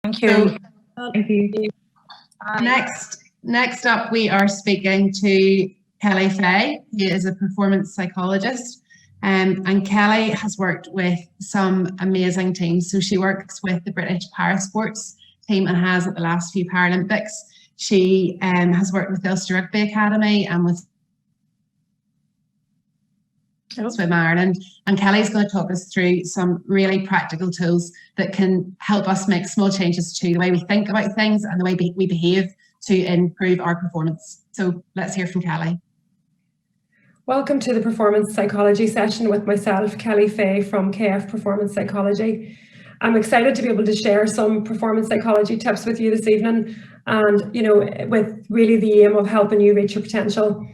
Thank you. So, Thank you. next up, we are speaking to Kelley Faye, who is a performance psychologist. And Kelley has worked with some amazing teams. So she works with the British Parasports team and has at the last few Paralympics. She has worked with the Ulster Rugby Academy and with Swim Ireland. And Kelley's going to talk us through some really practical tools that can help us make small changes to the way we think about things and the way we behave to improve our performance. So let's hear from Kelley. Welcome to the Performance Psychology session with myself, Kelley Faye from KF Performance Psychology. I'm excited to be able to share some performance psychology tips with you this evening, and with really the aim of helping you reach your potential.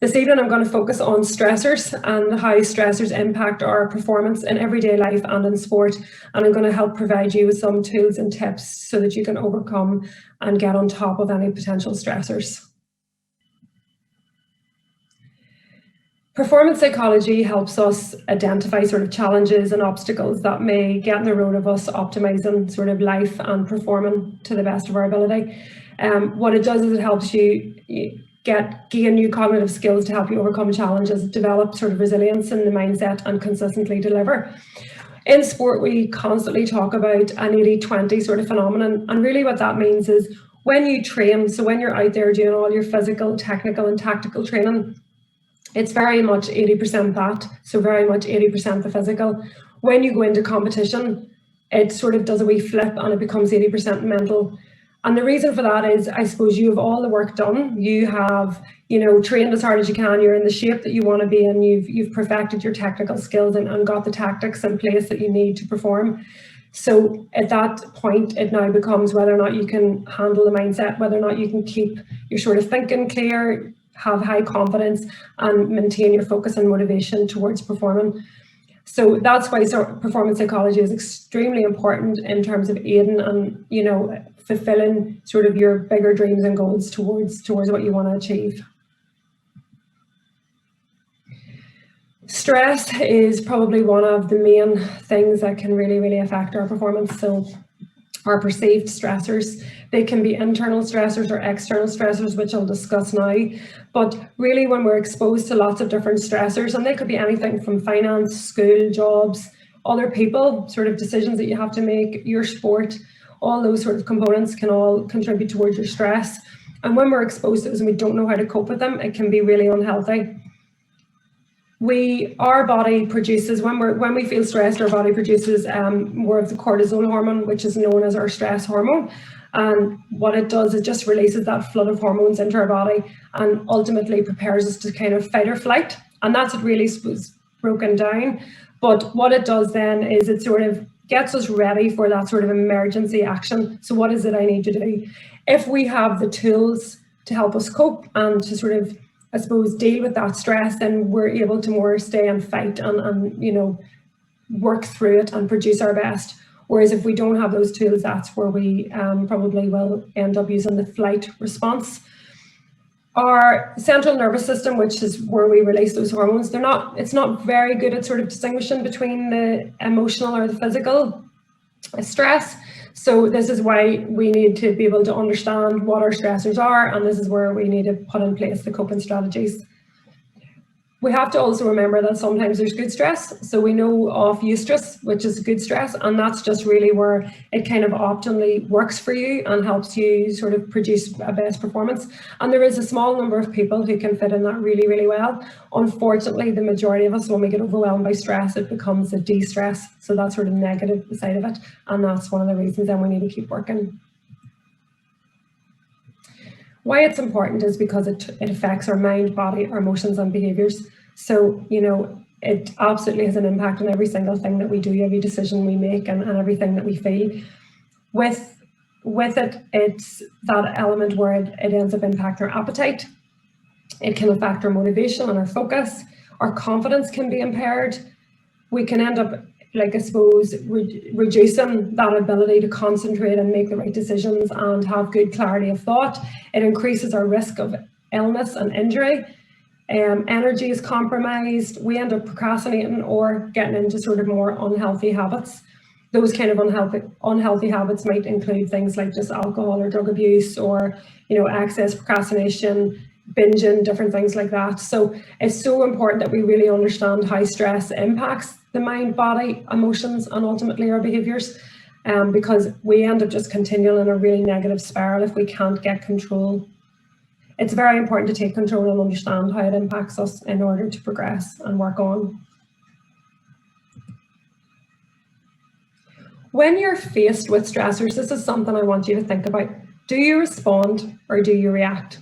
This evening I'm going to focus on stressors and how stressors impact our performance in everyday life and in sport, and I'm going to help provide you with some tools and tips so that you can overcome and get on top of any potential stressors. Performance psychology helps us identify sort of challenges and obstacles that may get in the road of us optimizing sort of life and performing to the best of our ability. What it does is it helps you gain new cognitive skills to help you overcome challenges, develop sort of resilience in the mindset, and consistently deliver. In sport, we constantly talk about an 80-20 sort of phenomenon, and really what that means is when you train, so when you're out there doing all your physical, technical and tactical training, it's very much 80% that, so very much 80% the physical. When you go into competition, it sort of does a wee flip and it becomes 80% mental. And the reason for that is, I suppose, you have all the work done. You have, trained as hard as you can. You're in the shape that you want to be in. You've perfected your technical skills and got the tactics in place that you need to perform. So at that point, it now becomes whether or not you can handle the mindset, whether or not you can keep your sort of thinking clear, have high confidence and maintain your focus and motivation towards performing. So that's why performance psychology is extremely important in terms of aiding and, fulfilling sort of your bigger dreams and goals towards what you want to achieve. Stress is probably one of the main things that can really, really affect our performance. So our perceived stressors, they can be internal stressors or external stressors, which I'll discuss now. But really when we're exposed to lots of different stressors, and they could be anything from finance, school, jobs, other people, sort of decisions that you have to make, your sport, all those sort of components can all contribute towards your stress. And when we're exposed to those and we don't know how to cope with them, it can be really unhealthy. Our body produces, when we feel stressed, our body produces more of the cortisol hormone, which is known as our stress hormone. And what it does is just releases that flood of hormones into our body and ultimately prepares us to kind of fight or flight. And that's what really was broken down. But what it does then is it sort of gets us ready for that sort of emergency action. So what is it I need to do? If we have the tools to help us cope and to sort of, I suppose, deal with that stress, then we're able to more stay and fight and work through it and produce our best. Whereas if we don't have those tools, that's where we probably will end up using the flight response. Our central nervous system, which is where we release those hormones, it's not very good at sort of distinguishing between the emotional or the physical stress. So this is why we need to be able to understand what our stressors are, and this is where we need to put in place the coping strategies. We have to also remember that sometimes there's good stress. So we know of eustress, which is good stress, and that's just really where it kind of optimally works for you and helps you sort of produce a best performance. And there is a small number of people who can fit in that really, really well. Unfortunately, the majority of us, when we get overwhelmed by stress, it becomes a de-stress. So that's sort of negative side of it. And that's one of the reasons then we need to keep working. Why it's important is because it affects our mind, body, our emotions and behaviours. So, it absolutely has an impact on every single thing that we do, every decision we make and everything that we feel. With it, it's that element where it ends up impacting our appetite. It can affect our motivation and our focus. Our confidence can be impaired. We can end up, reducing that ability to concentrate and make the right decisions and have good clarity of thought. It increases our risk of illness and injury. Energy is compromised. We end up procrastinating or getting into sort of more unhealthy habits. Those kind of unhealthy habits might include things like just alcohol or drug abuse, or excess procrastination, binging, different things like that. So it's so important that we really understand how stress impacts the mind, body, emotions, and ultimately our behaviours, because we end up just continuing in a really negative spiral if we can't get control. It's very important to take control and understand how it impacts us in order to progress and work on. When you're faced with stressors, this is something I want you to think about. Do you respond or do you react?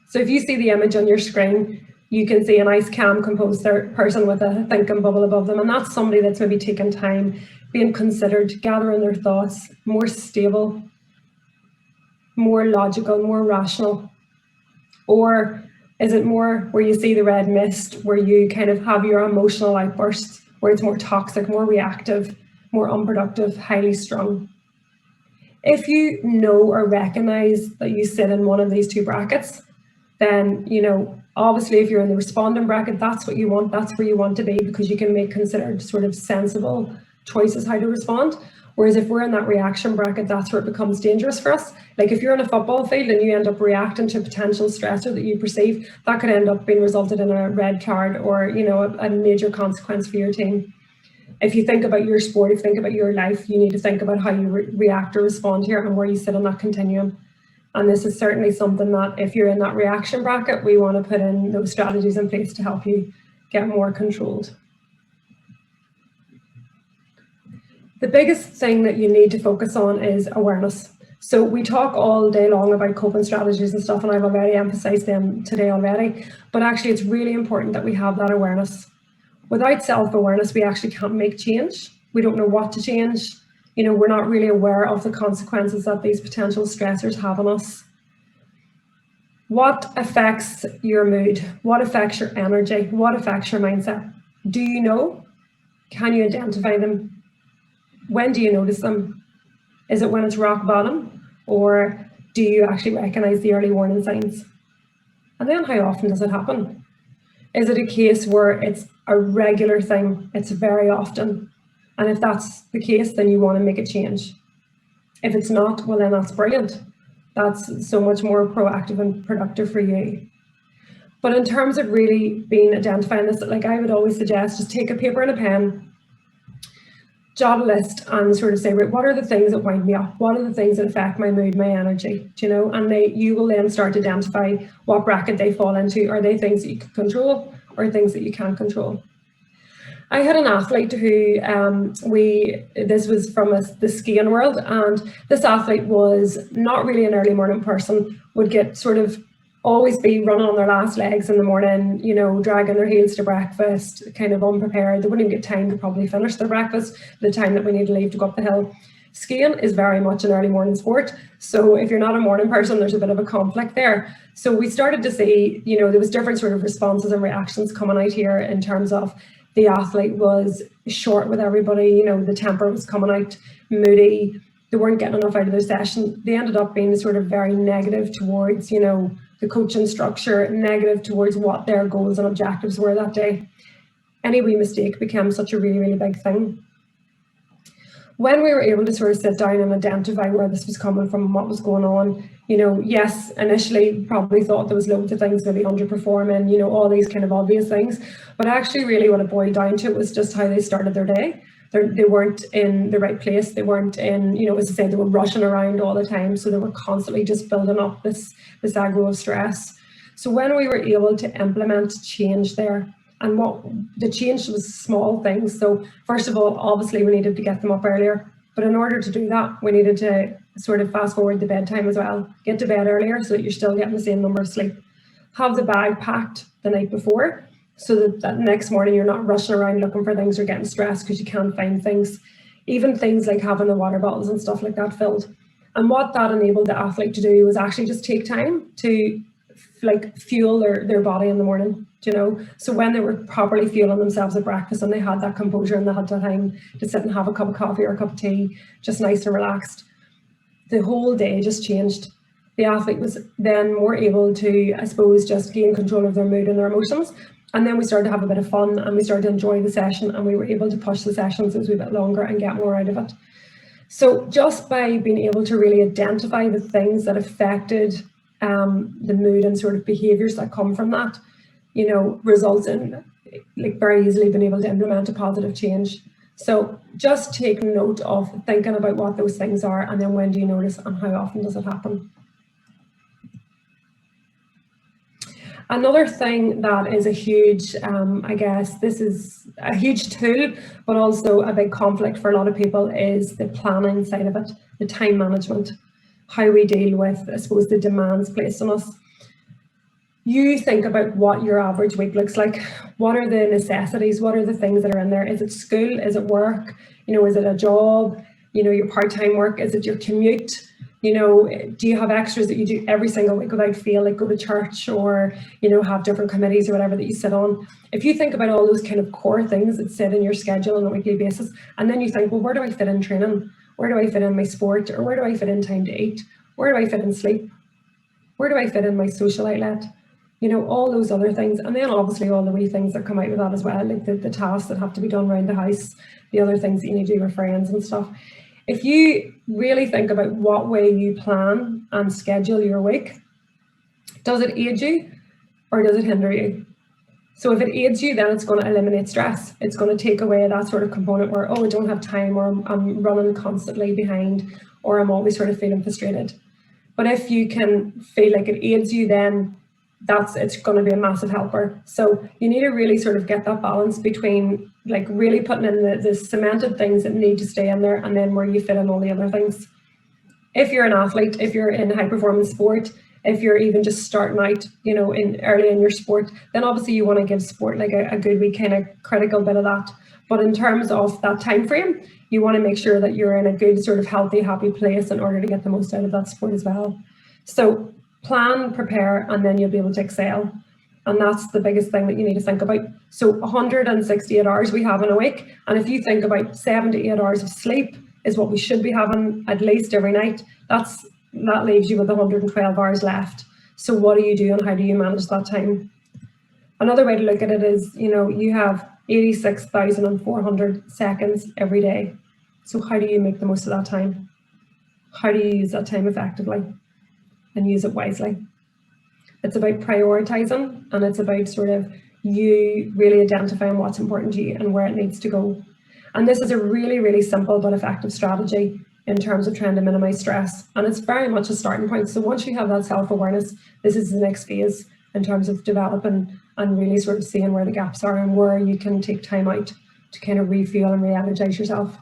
So if you see the image on your screen, you can see a nice, calm, composed person with a thinking bubble above them. And that's somebody that's maybe taking time, being considered, gathering their thoughts, more stable, more logical, more rational. Or is it more where you see the red mist, where you kind of have your emotional outbursts, where it's more toxic, more reactive, more unproductive, highly strung? If you know or recognize that you sit in one of these two brackets, then, obviously if you're in the responding bracket, that's what you want, that's where you want to be, because you can make considered sort of sensible choices how to respond. Whereas if we're in that reaction bracket, that's where it becomes dangerous for us. Like if you're in a football field and you end up reacting to a potential stressor that you perceive, that could end up being resulted in a red card or, a major consequence for your team. If you think about your sport, if you think about your life, you need to think about how you react or respond here and where you sit on that continuum. And this is certainly something that if you're in that reaction bracket, we want to put in those strategies in place to help you get more controlled. The biggest thing that you need to focus on is awareness. So we talk all day long about coping strategies and stuff, and I've already emphasized them today already, but actually it's really important that we have that awareness. Without self-awareness, we actually can't make change. We don't know what to change. We're not really aware of the consequences that these potential stressors have on us. What affects your mood? What affects your energy? What affects your mindset? Do you know? Can you identify them? When do you notice them? Is it when it's rock bottom? Or do you actually recognize the early warning signs? And then how often does it happen? Is it a case where it's a regular thing? It's very often. And if that's the case, then you want to make a change. If it's not, well, then that's brilliant. That's so much more proactive and productive for you. But in terms of really identifying this, like I would always suggest, just take a paper and a pen, jot a list and sort of say, right, what are the things that wind me up? What are the things that affect my mood, my energy, and you will then start to identify what bracket they fall into. Are they things that you can control or things that you can't control? I had an athlete who, this was from the skiing world, and this athlete was not really an early morning person, would get sort of always be running on their last legs in the morning, dragging their heels to breakfast, kind of unprepared. They wouldn't even get time to probably finish their breakfast the time that we need to leave to go up the hill. Skiing is very much an early morning sport. So if you're not a morning person, there's a bit of a conflict there. So we started to see, there was different sort of responses and reactions coming out here in terms of the athlete was short with everybody, the temper was coming out, moody, they weren't getting enough out of their session. They ended up being sort of very negative towards, the coaching structure, negative towards what their goals and objectives were that day. Any wee mistake became such a really, really big thing. When we were able to sort of sit down and identify where this was coming from and what was going on, yes, initially probably thought there was loads of things maybe underperforming, all these kind of obvious things, but actually really what it boiled down to was just how they started their day. They weren't in the right place. They weren't in, as I said, they were rushing around all the time. So they were constantly just building up this aggro of stress. So when we were able to implement change there, and what the change was small things. So first of all, obviously we needed to get them up earlier. But in order to do that, we needed to sort of fast forward the bedtime as well. Get to bed earlier so that you're still getting the same number of sleep. Have the bag packed the night before, so that next morning you're not rushing around looking for things or getting stressed because you can't find things. Even things like having the water bottles and stuff like that filled. And what that enabled the athlete to do was actually just take time to fuel their body in the morning, So when they were properly fueling themselves at breakfast and they had that composure and they had the time to sit and have a cup of coffee or a cup of tea, just nice and relaxed, the whole day just changed. The athlete was then more able to, I suppose, just gain control of their mood and their emotions. And then we started to have a bit of fun and we started to enjoy the session, and we were able to push the sessions a wee bit longer and get more out of it. So just by being able to really identify the things that affected the mood and sort of behaviours that come from that, you know, results in like very easily being able to implement a positive change. So just take note of thinking about what those things are, and then when do you notice and how often does it happen. Another thing that is a huge, I guess this is a huge tool, but also a big conflict for a lot of people, is the planning side of it, the time management, how we deal with, I suppose, the demands placed on us. You think about what your average week looks like. What are the necessities? What are the things that are in there? Is it school? Is it work? You know, is it a job? You know, your part-time work? Is it your commute? You know, do you have extras that you do every single week without fail, like go to church or, you know, have different committees or whatever that you sit on? If you think about all those kind of core things that sit in your schedule on a weekly basis, and then you think, well, where do I fit in training? Where do I fit in my sport? Or where do I fit in time to eat? Where do I fit in sleep? Where do I fit in my social outlet? You know, all those other things. And then obviously all the wee things that come out of that as well, like the tasks that have to be done around the house, the other things that you need to do with friends and stuff. If you really think about what way you plan and schedule your week, does it aid you or does it hinder you? So if it aids you, then it's going to eliminate stress. It's going to take away that sort of component where, oh, I don't have time, or I'm running constantly behind, or I'm always sort of feeling frustrated. But if you can feel like it aids you, then it's going to be a massive helper. So you need to really sort of get that balance between like really putting in the cemented things that need to stay in there, and then where you fit in all the other things. If you're an athlete, if you're in high performance sport, if you're even just starting out, you know, early in your sport, then obviously you want to give sport like a good wee kind of critical bit of that. But in terms of that time frame, you want to make sure that you're in a good sort of healthy, happy place in order to get the most out of that sport as well. So plan, prepare, and then you'll be able to excel. And that's the biggest thing that you need to think about. So 168 hours we have in a week. And if you think about 7 to 8 hours of sleep is what we should be having at least every night, that leaves you with 112 hours left. So what do you do and how do you manage that time? Another way to look at it is, you know, you have 86,400 seconds every day. So how do you make the most of that time? How do you use that time effectively and use it wisely? It's about prioritizing, and it's about sort of you really identifying what's important to you and where it needs to go. And this is a really, really simple but effective strategy in terms of trying to minimize stress. And it's very much a starting point. So once you have that self-awareness, this is the next phase in terms of developing and really sort of seeing where the gaps are and where you can take time out to kind of refuel and re-energize yourself.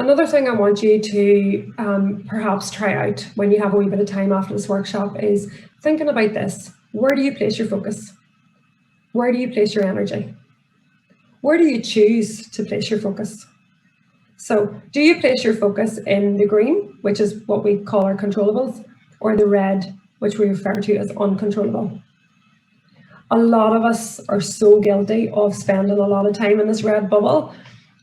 Another thing I want you to perhaps try out when you have a wee bit of time after this workshop is thinking about this. Where do you place your focus? Where do you place your energy? Where do you choose to place your focus? So do you place your focus in the green, which is what we call our controllables, or the red, which we refer to as uncontrollable? A lot of us are so guilty of spending a lot of time in this red bubble.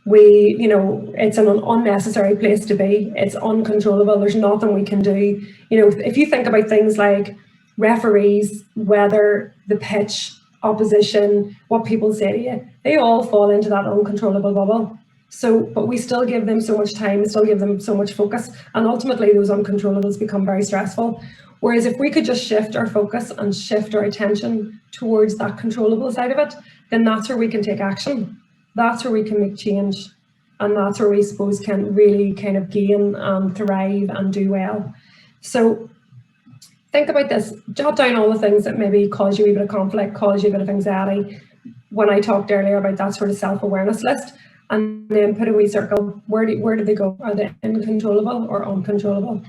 You know, it's an unnecessary place to be. It's uncontrollable. There's nothing we can do. You know, if you think about things like referees, weather, the pitch, opposition, what people say to you, they all fall into that uncontrollable bubble. So, but we still give them so much time, still give them so much focus, and ultimately those uncontrollables become very stressful. Whereas if we could just shift our focus and shift our attention towards that controllable side of it, then that's where we can take action. That's where we can make change, and that's where we suppose can really kind of gain and thrive and do well. So think about this, jot down all the things that maybe cause you a bit of conflict, cause you a bit of anxiety. When I talked earlier about that sort of self-awareness list, and then put a wee circle, where do they go? Are they uncontrollable or uncontrollable?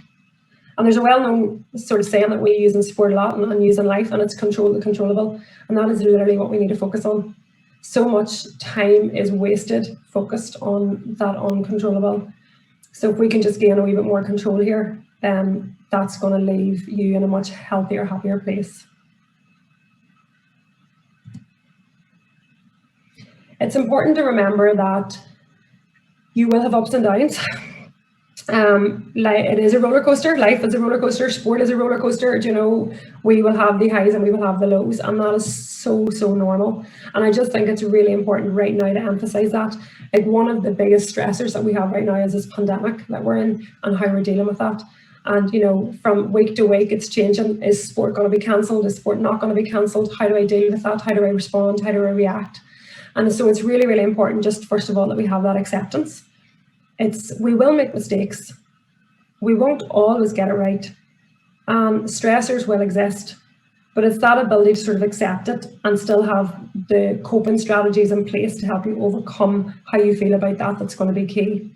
And there's a well-known sort of saying that we use in sport a lot and use in life, and it's control the controllable, and that is literally what we need to focus on. So much time is wasted focused on that uncontrollable. So if we can just gain a wee bit more control here, then that's going to leave you in a much healthier, happier place. It's important to remember that you will have ups and downs. Like, it is a roller coaster. Life is a roller coaster. Sport is a roller coaster. You know, we will have the highs and we will have the lows, and that is so normal. And I just think it's really important right now to emphasize that. Like, one of the biggest stressors that we have right now is this pandemic that we're in and how we're dealing with that. And, you know, from week to week, it's changing. Is sport going to be cancelled? Is sport not going to be cancelled? How do I deal with that? How do I respond? How do I react? And so it's really important, just first of all, that we have that acceptance. We will make mistakes. We won't always get it right. Stressors will exist, but it's that ability to sort of accept it and still have the coping strategies in place to help you overcome how you feel about that that's going to be key.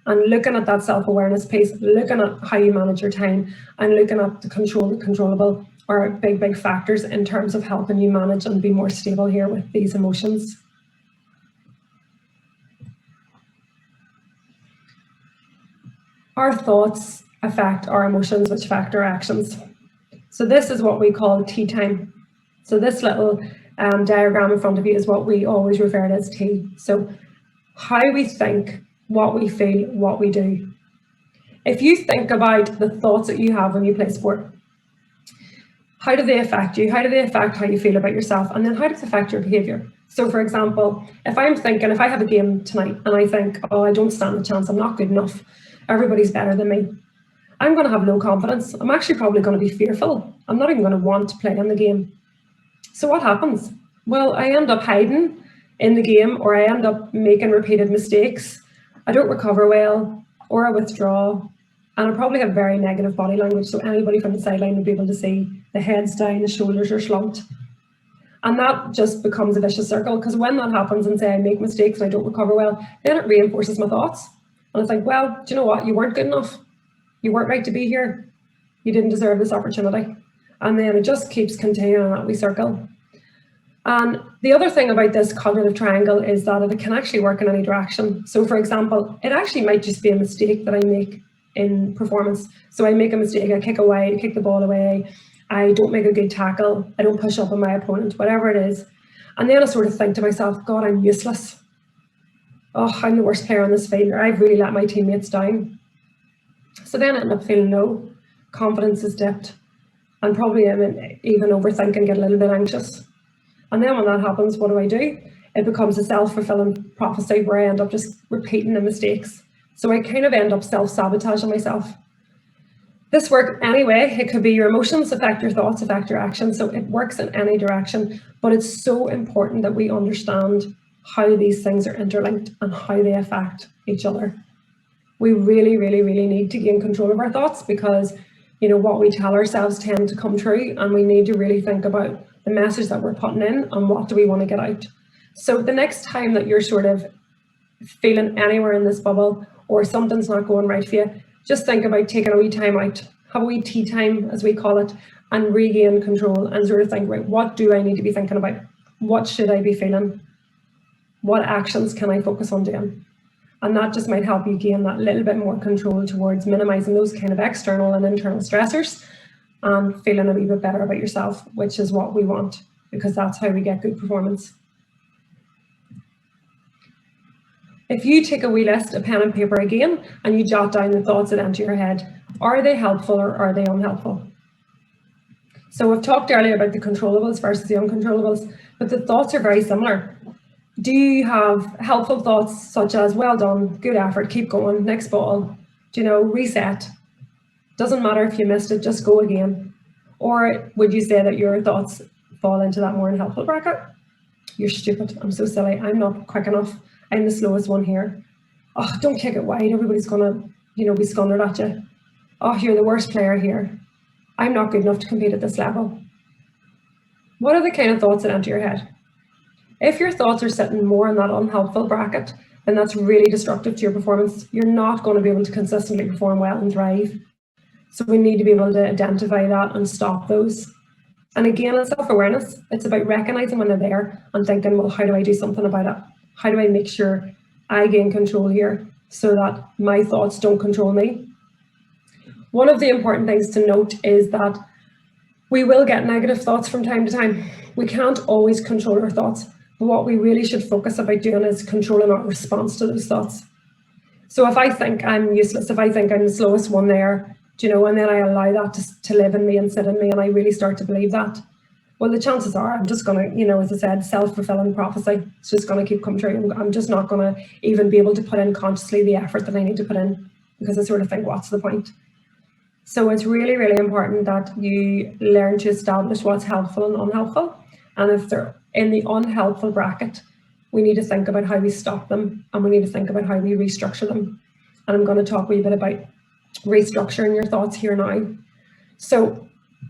And looking at that self-awareness piece, looking at how you manage your time, and looking at the controllable are big factors in terms of helping you manage and be more stable here with these emotions. Our thoughts affect our emotions, which affect our actions. So this is what we call tea time. So this little diagram in front of you is what we always refer to as tea. So how we think, what we feel, what we do. If you think about the thoughts that you have when you play sport, how do they affect you? How do they affect how you feel about yourself? And then how does it affect your behavior? So for example, if I have a game tonight and I think, oh, I don't stand a chance, I'm not good enough, everybody's better than me, I'm going to have low confidence. I'm actually probably going to be fearful. I'm not even going to want to play in the game. So what happens? Well, I end up hiding in the game, or I end up making repeated mistakes. I don't recover well, or I withdraw, and I probably have very negative body language, so anybody from the sideline would be able to see the head's down, the shoulders are slumped. And that just becomes a vicious circle, because when that happens and say I make mistakes and I don't recover well, then it reinforces my thoughts. And it's like, well, do you know what? You weren't good enough. You weren't right to be here. You didn't deserve this opportunity. And then it just keeps continuing that wee circle. And the other thing about this cognitive triangle is that it can actually work in any direction. So for example, it actually might just be a mistake that I make in performance. So I make a mistake, I kick the ball away, I don't make a good tackle, I don't push up on my opponent, whatever it is. And then I sort of think to myself, God, I'm useless. Oh, I'm the worst player on this field, or I've really let my teammates down. So then I end up feeling low, confidence is dipped, and probably even overthinking, get a little bit anxious. And then when that happens, what do? It becomes a self-fulfilling prophecy where I end up just repeating the mistakes. So I kind of end up self-sabotaging myself. This works anyway. It could be your emotions affect your thoughts, affect your actions. So it works in any direction, but it's so important that we understand how these things are interlinked and how they affect each other. We really need to gain control of our thoughts, because, you know, what we tell ourselves tend to come true, and we need to really think about the message that we're putting in and what do we want to get out. So the next time that you're sort of feeling anywhere in this bubble or something's not going right for you, just think about taking a wee time out, have a wee tea time, as we call it, and regain control and sort of think, right, what do I need to be thinking about? What should I be feeling? What actions can I focus on doing? And that just might help you gain that little bit more control towards minimizing those kind of external and internal stressors and feeling a wee bit better about yourself, which is what we want, because that's how we get good performance. If you take a wee list, a pen and paper again, and you jot down the thoughts that enter your head, are they helpful or are they unhelpful? So we've talked earlier about the controllables versus the uncontrollables, but the thoughts are very similar. Do you have helpful thoughts such as, well done, good effort, keep going, next ball, you know, reset? Doesn't matter if you missed it, just go again. Or would you say that your thoughts fall into that more unhelpful bracket? You're stupid, I'm so silly, I'm not quick enough, I'm the slowest one here. Oh, don't kick it wide, everybody's gonna, you know, be scunnered at you. Oh, you're the worst player here. I'm not good enough to compete at this level. What are the kind of thoughts that enter your head? If your thoughts are sitting more in that unhelpful bracket, then that's really destructive to your performance. You're not going to be able to consistently perform well and thrive. So we need to be able to identify that and stop those. And again, in self-awareness, it's about recognizing when they're there and thinking, well, how do I do something about it? How do I make sure I gain control here so that my thoughts don't control me? One of the important things to note is that we will get negative thoughts from time to time. We can't always control our thoughts, but what we really should focus about doing is controlling our response to those thoughts. So if I think I'm useless, if I think I'm the slowest one there, do you know, and then I allow that to live in me and sit in me, and I really start to believe that, well, the chances are I'm just going to, you know, as I said, self-fulfilling prophecy. It's just going to keep coming true. I'm just not going to even be able to put in consciously the effort that I need to put in, because I sort of think, what's the point? So it's really, really important that you learn to establish what's helpful and unhelpful. And if they're in the unhelpful bracket, we need to think about how we stop them, and we need to think about how we restructure them. And I'm going to talk a wee bit about restructuring your thoughts here now. So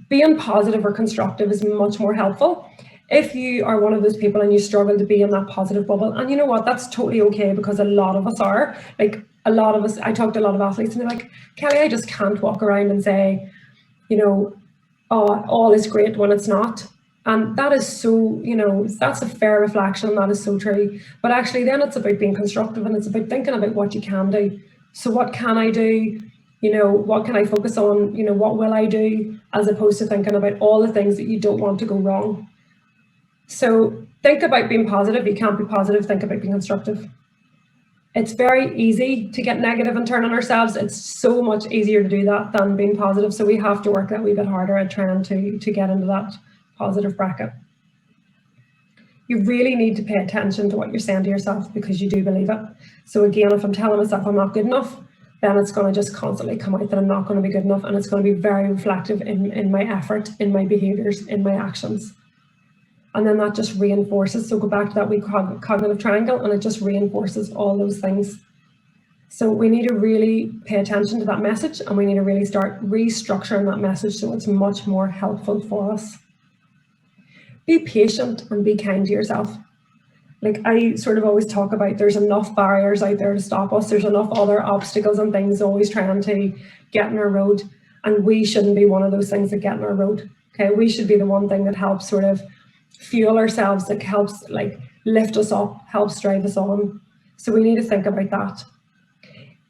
being positive or constructive is much more helpful. If you are one of those people and you struggle to be in that positive bubble, and you know what, that's totally okay, because a lot of us are. Like, a lot of us, I talk to a lot of athletes and they're like, Kelley, I just can't walk around and say, you know, oh, all is great when it's not. And that is so, you know, that's a fair reflection, and that is so true. But actually then it's about being constructive, and it's about thinking about what you can do. So what can I do? You know, what can I focus on? You know, what will I do? As opposed to thinking about all the things that you don't want to go wrong. So think about being positive. You can't be positive, think about being constructive. It's very easy to get negative and turn on ourselves. It's so much easier to do that than being positive. So we have to work that wee bit harder at trying to get into that positive bracket. You really need to pay attention to what you're saying to yourself, because you do believe it. So again, if I'm telling myself I'm not good enough, then it's going to just constantly come out that I'm not going to be good enough, and it's going to be very reflective in my effort, in my behaviors, in my actions. And then that just reinforces. So go back to that wee cognitive triangle, and it just reinforces all those things. So we need to really pay attention to that message, and we need to really start restructuring that message so it's much more helpful for us. Be patient and be kind to yourself. Like I sort of always talk about, there's enough barriers out there to stop us. There's enough other obstacles and things always trying to get in our road. And we shouldn't be one of those things that get in our road. Okay, we should be the one thing that helps sort of fuel ourselves, that helps like lift us up, helps drive us on. So we need to think about that.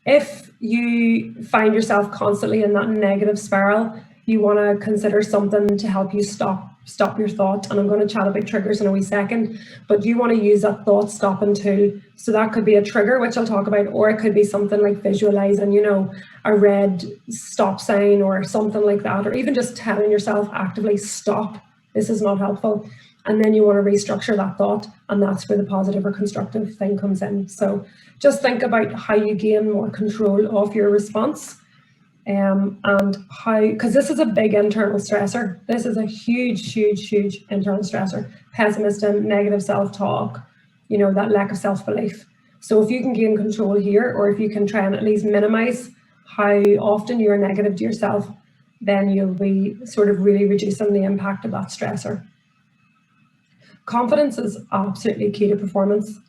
If you find yourself constantly in that negative spiral, you want to consider something to help you stop your thoughts. And I'm going to chat about triggers in a wee second, but you want to use that thought stopping tool. So that could be a trigger, which I'll talk about, or it could be something like visualizing, you know, a red stop sign or something like that, or even just telling yourself actively, stop, this is not helpful. And then you want to restructure that thought, and that's where the positive or constructive thing comes in. So just think about how you gain more control of your response. And how, because this is a big internal stressor. This is a huge internal stressor. Pessimism, negative self-talk, you know, that lack of self-belief. So if you can gain control here, or if you can try and at least minimize how often you're negative to yourself, then you'll be sort of really reducing the impact of that stressor. Confidence is absolutely key to performance.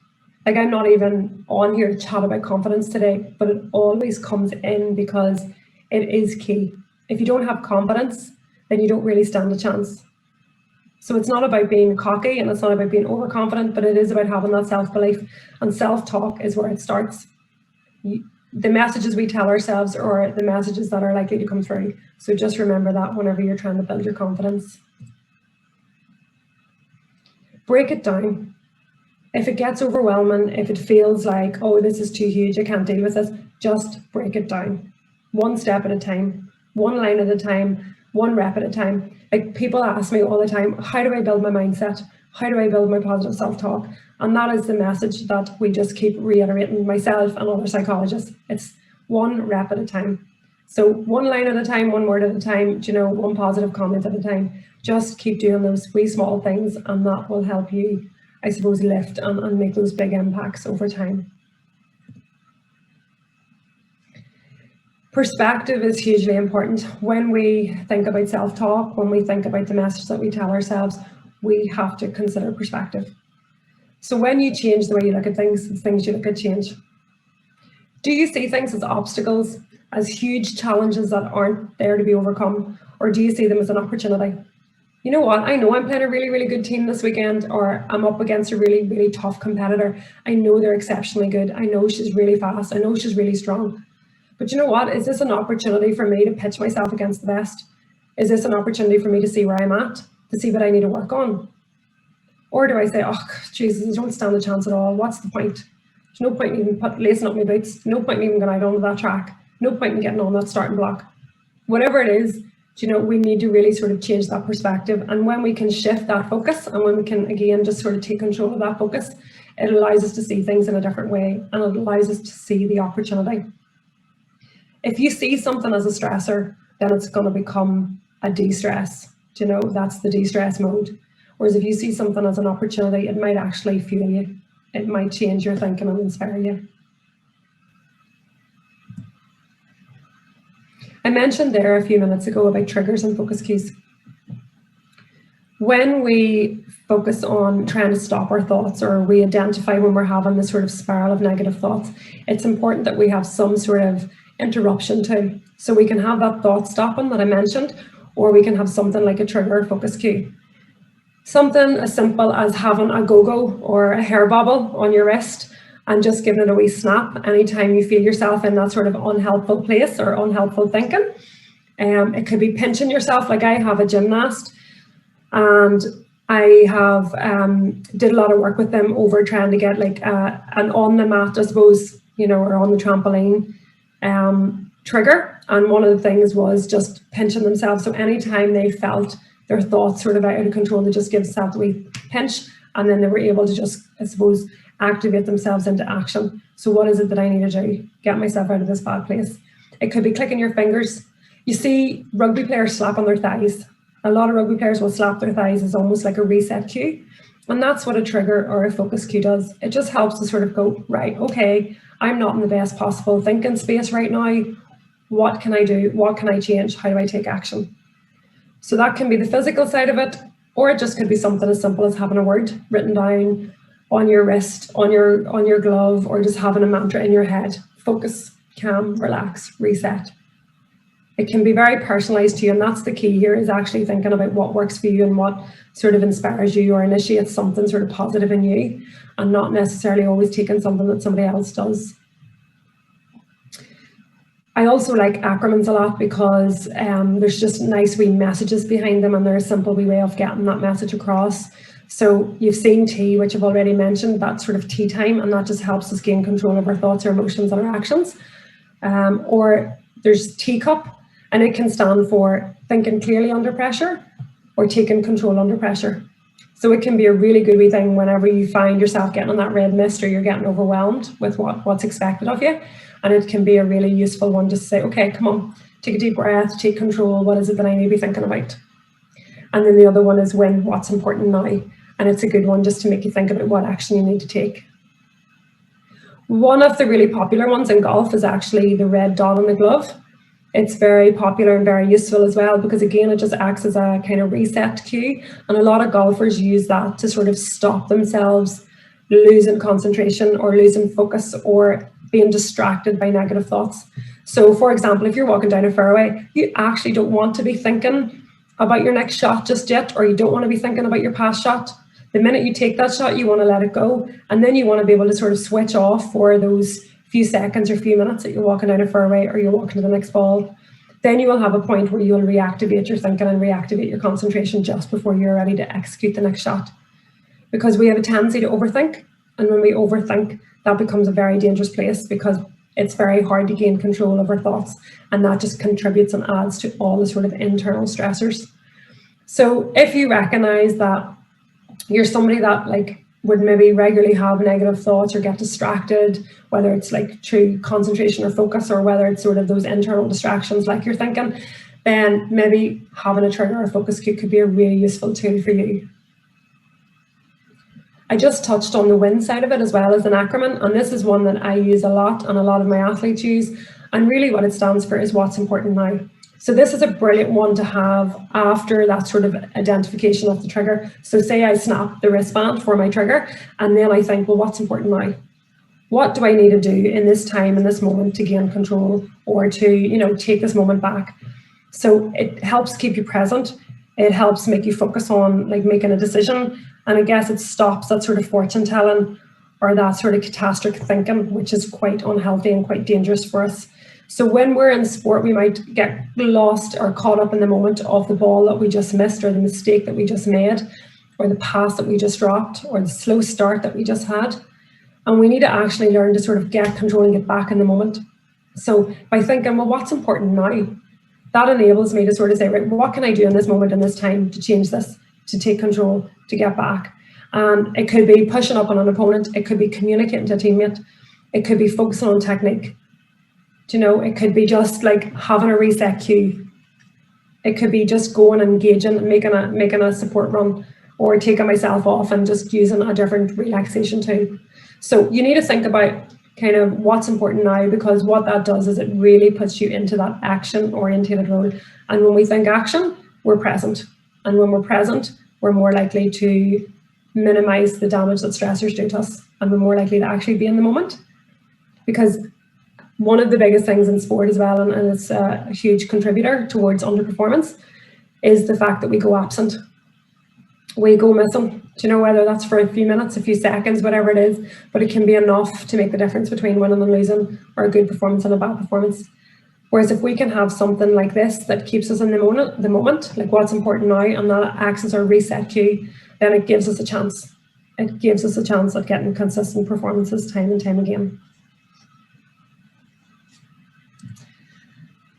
Like, I'm not even on here to chat about confidence today, but it always comes in because it is key. If you don't have confidence, then you don't really stand a chance. So it's not about being cocky, and it's not about being overconfident, but it is about having that self-belief, and self-talk is where it starts. The messages we tell ourselves are the messages that are likely to come through. So just remember that whenever you're trying to build your confidence. Break it down. If it gets overwhelming, if it feels like, oh, this is too huge, I can't deal with this, just break it down. One step at a time, one line at a time, one rep at a time. Like, people ask me all the time, how do I build my mindset? How do I build my positive self-talk? And that is the message that we just keep reiterating, myself and other psychologists. It's one rep at a time. So one line at a time, one word at a time, you know, one positive comment at a time. Just keep doing those wee small things, and that will help you, I suppose, lift and make those big impacts over time. Perspective is hugely important. When we think about self-talk, when we think about the message that we tell ourselves, we have to consider perspective. So when you change the way you look at things, the things you look at change. Do you see things as obstacles, as huge challenges that aren't there to be overcome? Or do you see them as an opportunity? You know what, I know I'm playing a really good team this weekend, or I'm up against a really tough competitor. I know they're exceptionally good. I know she's really fast. I know she's really strong. But you know what, is this an opportunity for me to pitch myself against the best? Is this an opportunity for me to see where I'm at, to see what I need to work on? Or do I say, oh, Jesus, I don't stand a chance at all. What's the point? There's no point in even lacing up my boots, no point in even going out onto that track, no point in getting on that starting block. Whatever it is, we need to really sort of change that perspective. And when we can shift that focus, and when we can, again, just sort of take control of that focus, it allows us to see things in a different way, and it allows us to see the opportunity. If you see something as a stressor, then it's going to become a de-stress. That's the de-stress mode. Whereas if you see something as an opportunity, it might actually fuel you. It might change your thinking and inspire you. I mentioned there a few minutes ago about triggers and focus cues. When we focus on trying to stop our thoughts, or we identify when we're having this sort of spiral of negative thoughts, it's important that we have some sort of interruption too. So we can have that thought stopping that I mentioned, or we can have something like a trigger or focus cue. Something as simple as having a go-go or a hair bobble on your wrist and just giving it a wee snap anytime you feel yourself in that sort of unhelpful place or unhelpful thinking. It could be pinching yourself. Like I have a gymnast, and I have did a lot of work with them over trying to get like an on the mat, I suppose, or on the trampoline trigger. And one of the things was just pinching themselves. So anytime they felt their thoughts sort of out of control, they just give themselves a wee pinch, and then they were able to just, I suppose, activate themselves into action. So what is it that I need to do? Get myself out of this bad place. It could be clicking your fingers. You see rugby players slapping their thighs. A lot of rugby players will slap their thighs as almost like a reset cue. And that's what a trigger or a focus cue does. It just helps to sort of go, right, okay, I'm not in the best possible thinking space right now. What can I do? What can I change? How do I take action? So that can be the physical side of it, or it just could be something as simple as having a word written down on your wrist, on your glove, or just having a mantra in your head. Focus, calm, relax, reset. It can be very personalized to you, and that's the key here, is actually thinking about what works for you and what sort of inspires you or initiates something sort of positive in you, and not necessarily always taking something that somebody else does. I also like acronyms a lot because there's just nice wee messages behind them, and they're a simple wee way of getting that message across. So you've seen T, which I've already mentioned, that's sort of tea time, and that just helps us gain control of our thoughts, our emotions, and our actions. Or there's teacup, and it can stand for thinking clearly under pressure or taking control under pressure. So it can be a really good wee thing whenever you find yourself getting on that red mist or you're getting overwhelmed with what's expected of you. And it can be a really useful one just to say, okay, come on, take a deep breath, take control. What is it that I need to be thinking about? And then the other one is when, what's important now? And it's a good one just to make you think about what action you need to take. One of the really popular ones in golf is actually the red dot on the glove. It's very popular and very useful as well because, again, it just acts as a kind of reset cue. And a lot of golfers use that to sort of stop themselves losing concentration or losing focus or being distracted by negative thoughts. So, for example, if you're walking down a fairway, you actually don't want to be thinking about your next shot just yet, or you don't want to be thinking about your past shot. The minute you take that shot, you want to let it go. And then you want to be able to sort of switch off for those few seconds or few minutes that you're walking down a fairway or you're walking to the next ball. Then you will have a point where you'll reactivate your thinking and reactivate your concentration just before you're ready to execute the next shot. Because we have a tendency to overthink. And when we overthink, that becomes a very dangerous place because it's very hard to gain control of our thoughts. And that just contributes and adds to all the sort of internal stressors. So if you recognize that you're somebody that would maybe regularly have negative thoughts or get distracted, whether it's through concentration or focus, or whether it's sort of those internal distractions like you're thinking, then maybe having a trigger or focus cue could be a really useful tool for you. I just touched on the WIN side of it as well as an acronym, and this is one that I use a lot and a lot of my athletes use, and really what it stands for is what's important now. So this is a brilliant one to have after that sort of identification of the trigger. So say I snap the wristband for my trigger, and then I think, well, what's important now? What do I need to do in this time, in this moment, to gain control or to, take this moment back? So it helps keep you present. It helps make you focus on making a decision. And I guess it stops that sort of fortune telling or that sort of catastrophic thinking, which is quite unhealthy and quite dangerous for us. So when we're in sport, we might get lost or caught up in the moment of the ball that we just missed, or the mistake that we just made, or the pass that we just dropped, or the slow start that we just had. And we need to actually learn to sort of get control and get back in the moment. So by thinking, well, what's important now? That enables me to sort of say, right, what can I do in this moment, in this time, to change this, to take control, to get back? And it could be pushing up on an opponent. It could be communicating to a teammate. It could be focusing on technique. You know, it could be just like having a reset cue. It could be just going and engaging and making a support run, or taking myself off and just using a different relaxation tool. So you need to think about kind of what's important now, because what that does is it really puts you into that action-oriented role. And when we think action, we're present. And when we're present, we're more likely to minimize the damage that stressors do to us. And we're more likely to actually be in the moment. Because one of the biggest things in sport as well, and it's a huge contributor towards underperformance, is the fact that we go absent. We go missing. Do you know, whether that's for a few minutes, a few seconds, whatever it is, but it can be enough to make the difference between winning and losing, or a good performance and a bad performance. Whereas if we can have something like this that keeps us in the moment, like what's important now, and that acts as our reset cue, then it gives us a chance. It gives us a chance at getting consistent performances time and time again.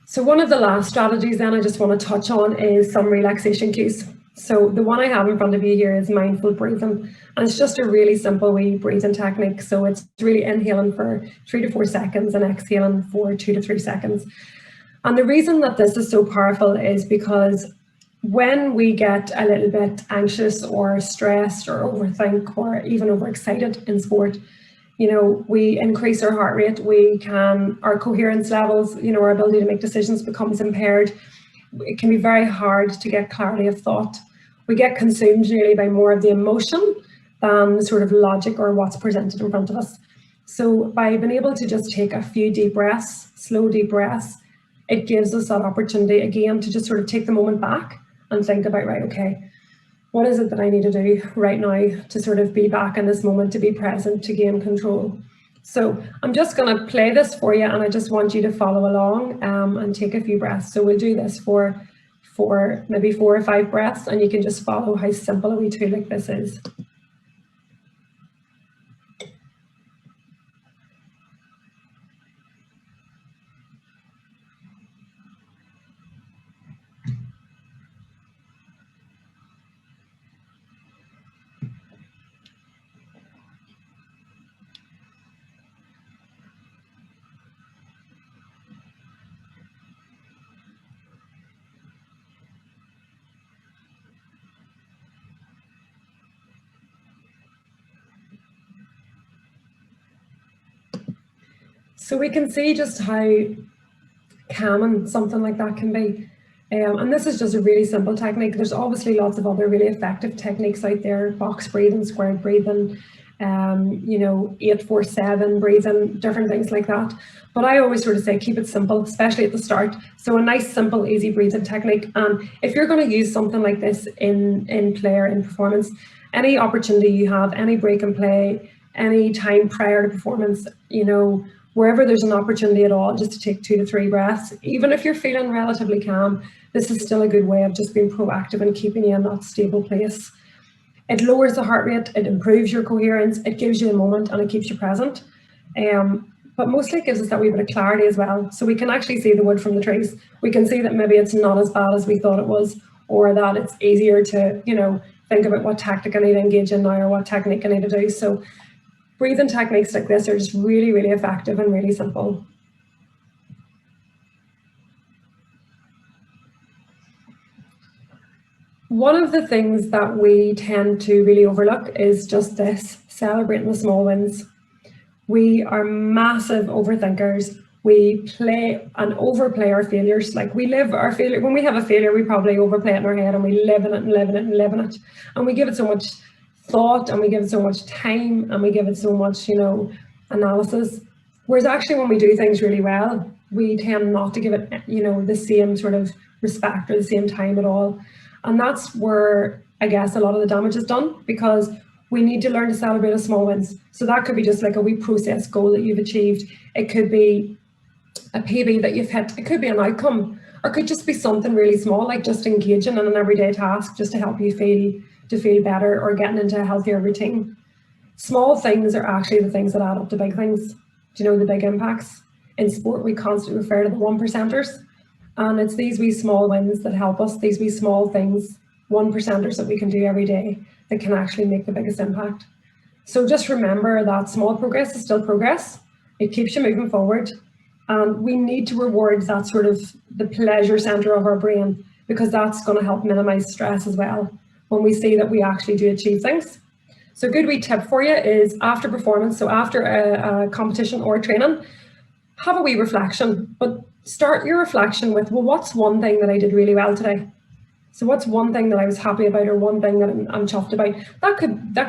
So one of the last strategies then I just want to touch on is some relaxation cues. So the one I have in front of you here is mindful breathing. And it's just a really simple wee breathing technique. So it's really inhaling for 3 to 4 seconds and exhaling for 2 to 3 seconds. And the reason that this is so powerful is because when we get a little bit anxious or stressed or overthink or even overexcited in sport, you know, we increase our heart rate, our coherence levels, you know, our ability to make decisions becomes impaired. It can be very hard to get clarity of thought. We get consumed really by more of the emotion than the sort of logic or what's presented in front of us. So by being able to just take a few deep breaths, slow deep breaths, it gives us that opportunity again to just sort of take the moment back and think about, right, okay, what is it that I need to do right now to sort of be back in this moment, to be present, to gain control? So I'm just going to play this for you, and I just want you to follow along and take a few breaths. So we'll do this for maybe 4 or 5 breaths, and you can just follow how simple a wee tool like this is. So we can see just how calming something like that can be. And this is just a really simple technique. There's obviously lots of other really effective techniques out there, box breathing, squared breathing, 8-4-7 breathing, different things like that. But I always sort of say keep it simple, especially at the start. So a nice, simple, easy breathing technique. And if you're going to use something like this in play or in performance, any opportunity you have, any break and play, any time prior to performance, you know, wherever there's an opportunity at all, just to take 2 to 3 breaths, even if you're feeling relatively calm, this is still a good way of just being proactive and keeping you in that stable place. It lowers the heart rate, it improves your coherence, it gives you a moment, and it keeps you present. But mostly it gives us that wee bit of clarity as well. So we can actually see the wood from the trees. We can see that maybe it's not as bad as we thought it was, or that it's easier to, you know, think about what tactic I need to engage in now or what technique I need to do. So breathing techniques like this are just really, really effective and really simple. One of the things that we tend to really overlook is just this, celebrating the small wins. We are massive overthinkers. We play and overplay our failures. Like we live our failure. When we have a failure, we probably overplay it in our head, and we live in it and live in it and live in it. And we give it so much thought, and we give it so much time, and we give it so much, you know, analysis. Whereas actually when we do things really well, we tend not to give it, you know, the same sort of respect or the same time at all. And that's where I guess a lot of the damage is done, because we need to learn to celebrate the small wins. So that could be just like a wee process goal that you've achieved. It could be a PB that you've hit. It could be an outcome, or it could just be something really small, like just engaging in an everyday task just to help you feel better or getting into a healthier routine. Small things are actually the things that add up to big things. Do you know the big impacts? In sport, we constantly refer to the 1%ers. And it's these wee small wins that help us, these wee small things, 1%ers that we can do every day that can actually make the biggest impact. So just remember that small progress is still progress. It keeps you moving forward. And we need to reward that sort of the pleasure center of our brain, because that's going to help minimize stress as well when we see that we actually do achieve things. So a good wee tip for you is after performance, so after a competition or training, have a wee reflection, but start your reflection with, well, what's one thing that I did really well today? So what's one thing that I was happy about, or one thing that I'm chuffed about? That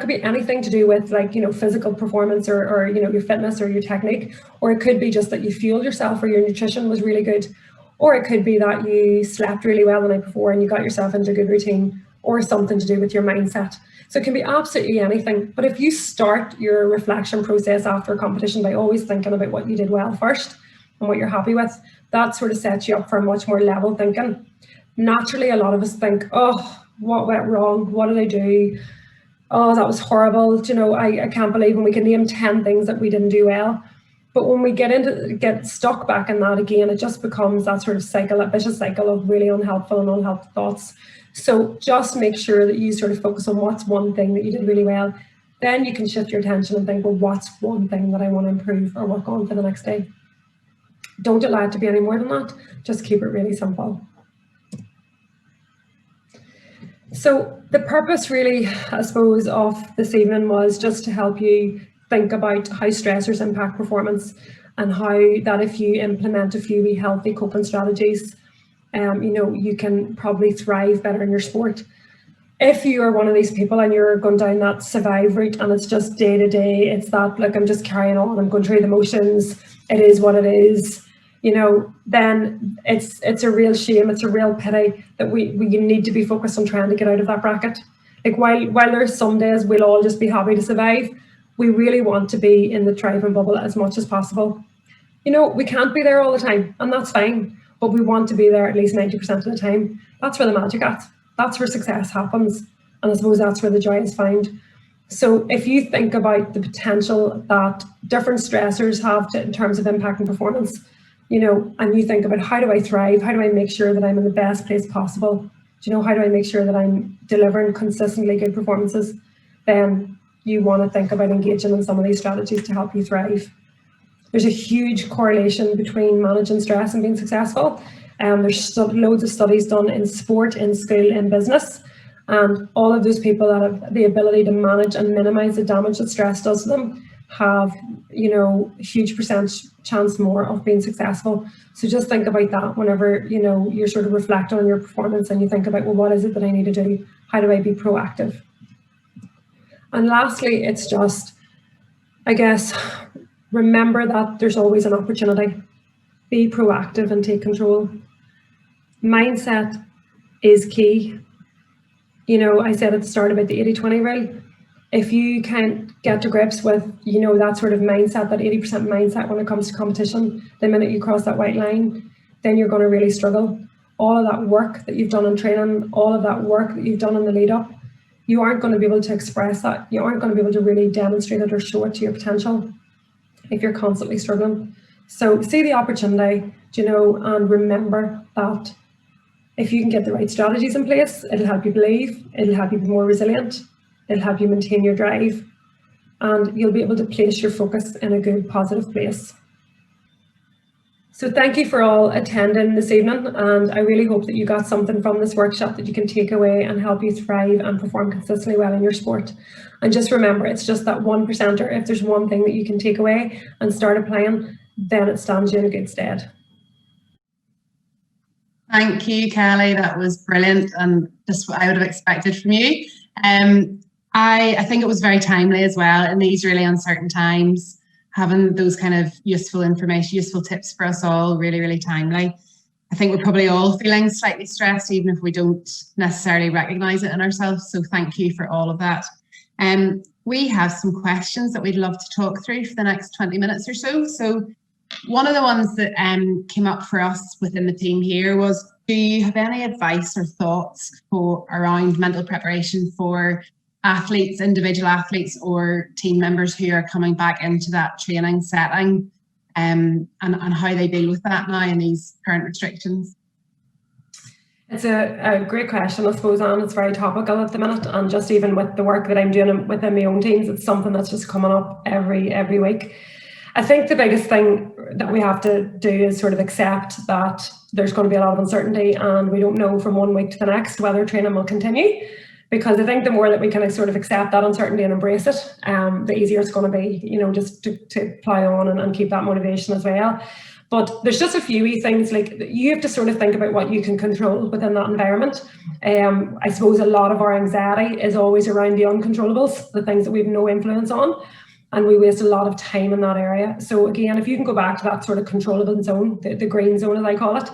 could be anything to do with, like, you know, physical performance or you know, your fitness or your technique, or it could be just that you fueled yourself or your nutrition was really good, or it could be that you slept really well the night before and you got yourself into a good routine, or something to do with your mindset. So it can be absolutely anything. But if you start your reflection process after a competition by always thinking about what you did well first and what you're happy with, that sort of sets you up for a much more level thinking. Naturally, a lot of us think, oh, what went wrong? What did I do? Oh, that was horrible. You know, I can't believe, and we can name 10 things that we didn't do well. But when we get stuck back in that again, it just becomes that sort of cycle, that vicious cycle of really unhelpful and unhelpful thoughts. So just make sure that you sort of focus on what's one thing that you did really well. Then you can shift your attention and think, well, what's one thing that I want to improve or work on for the next day? Don't allow it to be any more than that. Just keep it really simple. So the purpose really, I suppose, of this evening was just to help you think about how stressors impact performance, and how that if you implement a few healthy coping strategies, you know, you can probably thrive better in your sport. If you are one of these people and you're going down that survive route and it's just day to day, it's that, like, I'm just carrying on, I'm going through the motions, it is what it is, you know, then it's a real shame, it's a real pity that we need to be focused on trying to get out of that bracket. Like, while there's some days we'll all just be happy to survive, we really want to be in the thriving bubble as much as possible. You know, we can't be there all the time, and that's fine, but we want to be there at least 90% of the time. That's where the magic is. That's where success happens. And I suppose that's where the joy is found. So if you think about the potential that different stressors have in terms of impacting performance, you know, and you think about, how do I thrive? How do I make sure that I'm in the best place possible? Do you know, how do I make sure that I'm delivering consistently good performances? Then you want to think about engaging in some of these strategies to help you thrive. There's a huge correlation between managing stress and being successful. There's loads of studies done in sport, in school, in business, and all of those people that have the ability to manage and minimize the damage that stress does to them have, you know, a huge percentage chance more of being successful. So just think about that whenever, you know, you're sort of reflecting on your performance and you think about, well, what is it that I need to do? How do I be proactive? And lastly, it's just, I guess, remember that there's always an opportunity. Be proactive and take control. Mindset is key. You know, I said at the start about the 80-20 rule. If you can't get to grips with, you know, that sort of mindset, that 80% mindset when it comes to competition, the minute you cross that white line, then you're going to really struggle. All of that work that you've done in training, all of that work that you've done in the lead up, you aren't going to be able to express that. You aren't going to be able to really demonstrate it or show it to your potential if you're constantly struggling. So see the opportunity, you know, and remember that if you can get the right strategies in place, it'll help you believe, it'll help you be more resilient, it'll help you maintain your drive, and you'll be able to place your focus in a good, positive place. So thank you for all attending this evening, and I really hope that you got something from this workshop that you can take away and help you thrive and perform consistently well in your sport. And just remember, it's just that 1%er. If there's one thing that you can take away and start applying, then it stands you in a good stead. Thank you, Kelley. That was brilliant and just what I would have expected from you. I think it was very timely as well in these really uncertain times. Having those kind of useful information, useful tips for us all, really, really timely. I think we're probably all feeling slightly stressed, even if we don't necessarily recognise it in ourselves. So thank you for all of that. We have some questions that we'd love to talk through for the next 20 minutes or so. So one of the ones that came up for us within the team here was, do you have any advice or thoughts around mental preparation for athletes, individual athletes or team members who are coming back into that training setting, and how they deal with that now in these current restrictions? It's a great question, I suppose, Anne. It's very topical at the minute, and just even with the work that I'm doing within my own teams, it's something that's just coming up every week. I think the biggest thing that we have to do is sort of accept that there's going to be a lot of uncertainty, and we don't know from one week to the next whether training will continue. Because I think the more that we can sort of accept that uncertainty and embrace it, the easier it's going to be, just to plow on and keep that motivation as well. But there's just a few wee things, like you have to sort of think about what you can control within that environment. I suppose a lot of our anxiety is always around the uncontrollables, the things that we have no influence on, and we waste a lot of time in that area. So again, if you can go back to that sort of controllable zone, the green zone as I call it,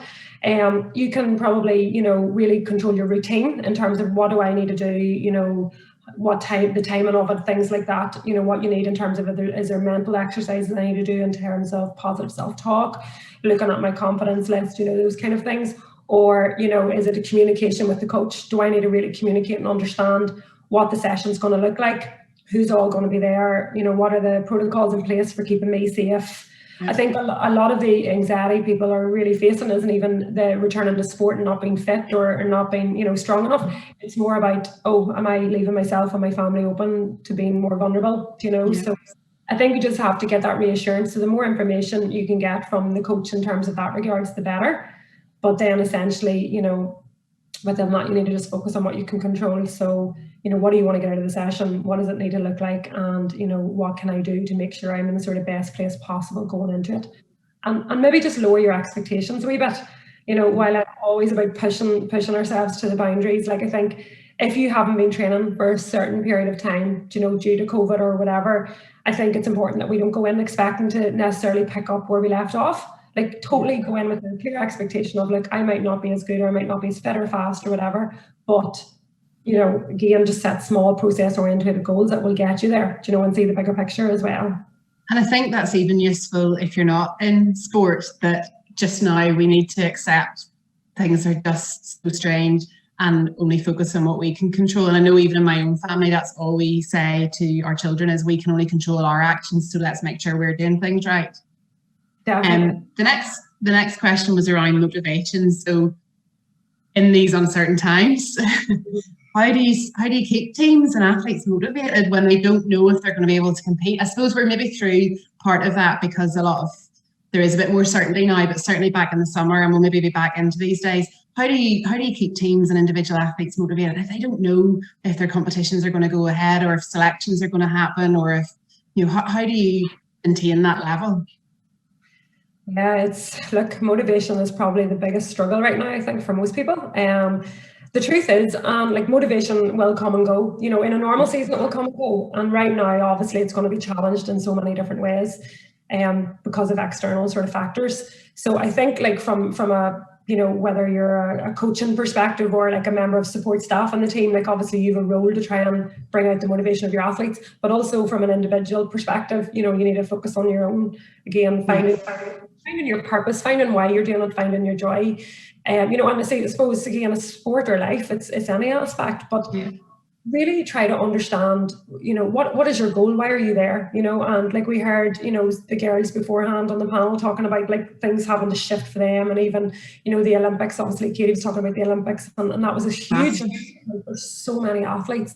you can probably, really control your routine in terms of what do I need to do, what time, the timing of it, things like that, what you need in terms of is there mental exercises I need to do in terms of positive self-talk, looking at my confidence list, those kind of things. Or, is it a communication with the coach? Do I need to really communicate and understand what the session's going to look like? Who's all going to be there? What are the protocols in place for keeping me safe? I think a lot of the anxiety people are really facing isn't even the returning to sport and not being fit or not being, strong enough. It's more about, am I leaving myself and my family open to being more vulnerable, Yeah. So I think you just have to get that reassurance. So the more information you can get from the coach in terms of that regards, the better. But then essentially, within that, you need to just focus on what you can control. So, what do you want to get out of the session? What does it need to look like? And, what can I do to make sure I'm in the sort of best place possible going into it? And maybe just lower your expectations a wee bit. While I'm always about pushing ourselves to the boundaries, like I think if you haven't been training for a certain period of time, due to COVID or whatever, I think it's important that we don't go in expecting to necessarily pick up where we left off. Like totally go in with a clear expectation of like, I might not be as good or I might not be as fit or fast or whatever, but again, just set small process oriented goals that will get you there, and see the bigger picture as well. And I think that's even useful if you're not in sport, that just now we need to accept things are just so strange and only focus on what we can control. And I know even in my own family, that's all we say to our children is we can only control our actions. So let's make sure we're doing things right. Definitely. The next question was around motivation. So in these uncertain times, how do you keep teams and athletes motivated when they don't know if they're going to be able to compete? I suppose we're maybe through part of that because there is a bit more certainty now, but certainly back in the summer, and we'll maybe be back into these days. How do you keep teams and individual athletes motivated if they don't know if their competitions are going to go ahead or if selections are going to happen, or if how do you maintain that level? Yeah, motivation is probably the biggest struggle right now, I think, for most people. The truth is, motivation will come and go. In a normal season, it will come and go. And right now, obviously, it's going to be challenged in so many different ways because of external sort of factors. So I think from a, whether you're a coaching perspective or like a member of support staff on the team, obviously you have a role to try and bring out the motivation of your athletes, but also from an individual perspective, you need to focus on your own, again, finding your purpose, finding why you're doing it, finding your joy. And I suppose again, it's sport or life, it's any aspect, but really try to understand, what is your goal? Why are you there? And like we heard, the girls beforehand on the panel talking about things having to shift for them, and even, the Olympics, obviously Katie was talking about the Olympics, and that was a huge for so many athletes,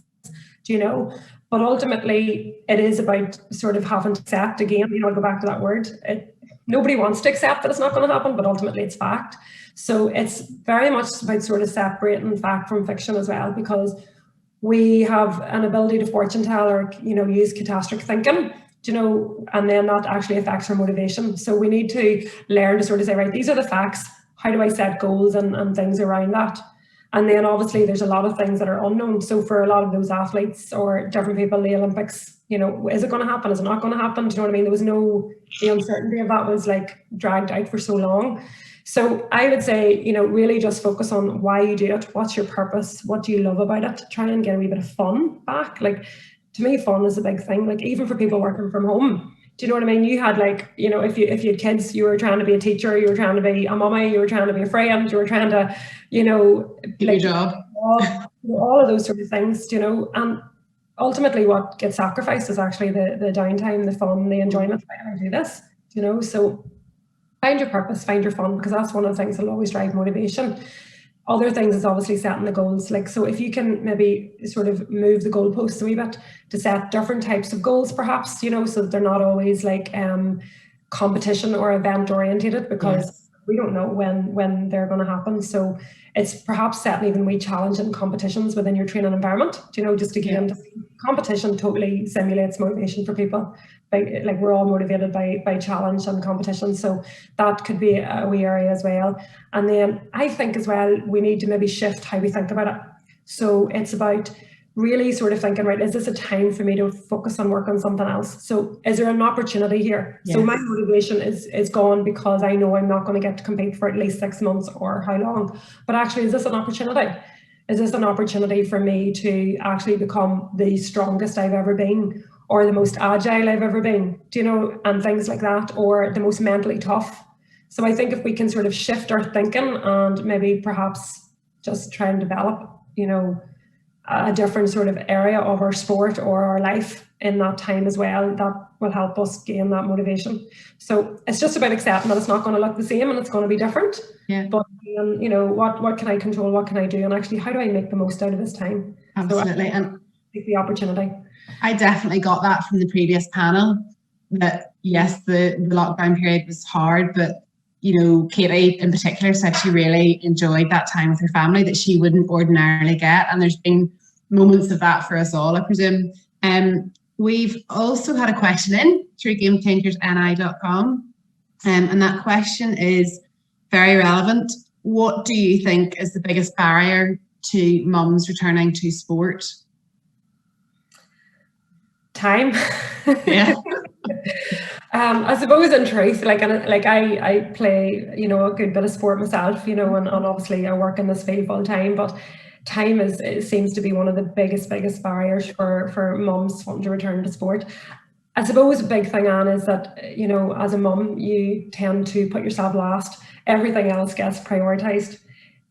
but ultimately it is about sort of having to accept, again, I'll go back to that word, nobody wants to accept that it's not going to happen, but ultimately it's fact. So it's very much about sort of separating fact from fiction as well, because we have an ability to fortune tell or, use catastrophic thinking, and then that actually affects our motivation. So we need to learn to sort of say, right, these are the facts. How do I set goals and things around that? And then obviously there's a lot of things that are unknown. So for a lot of those athletes or different people, the Olympics, is it going to happen? Is it not going to happen? Do you know what I mean? There was the uncertainty of that was dragged out for so long. So I would say, really just focus on why you do it. What's your purpose? What do you love about it? Try and get a wee bit of fun back. To me, fun is a big thing. Even for people working from home, do you know what I mean? You had if you had kids, you were trying to be a teacher, you were trying to be a mummy, you were trying to be a friend, you were trying to, your job. All of those sort of things, and ultimately what gets sacrificed is actually the downtime, the fun, the enjoyment. I do this, so find your purpose, find your fun, because that's one of the things that'll always drive motivation. Other things is obviously setting the goals. Like, so if you can maybe sort of move the goalposts a wee bit to set different types of goals, perhaps, so that they're not always like competition or event orientated, because we don't know when they're going to happen. So it's perhaps setting even wee challenging competitions within your training environment, just to get into competition. Totally simulates motivation for people. Like we're all motivated by challenge and competition, so that could be a wee area as well. And then I think as well, we need to maybe shift how we think about it. So it's about really sort of thinking, right, is this a time for me to focus on work on something else? So is there an opportunity here? Yes. So my motivation is gone because I know I'm not going to get to compete for at least 6 months or how long. But actually, is this an opportunity? Is this an opportunity for me to actually become the strongest I've ever been, or the most agile I've ever been, and things like that, or the most mentally tough? So I think if we can sort of shift our thinking and maybe perhaps just try and develop, a different sort of area of our sport or our life in that time as well, that will help us gain that motivation. So it's just about accepting that it's not going to look the same and it's going to be different. Yeah. But what can I control? What can I do? And actually, how do I make the most out of this time? Absolutely. So and take the opportunity. I definitely got that from the previous panel, that yes, the lockdown period was hard, but Katie in particular said she really enjoyed that time with her family that she wouldn't ordinarily get. And there's been moments of that for us all, I presume. We've also had a question in through GameChangersNI.com. And that question is very relevant. What do you think is the biggest barrier to mums returning to sport? Time. Yeah. I suppose in truth, I play, a good bit of sport myself, and obviously I work in this field full time, but time it seems to be one of the biggest barriers for mums wanting to return to sport. I suppose a big thing, Anne, is that, as a mum, you tend to put yourself last. Everything else gets prioritised.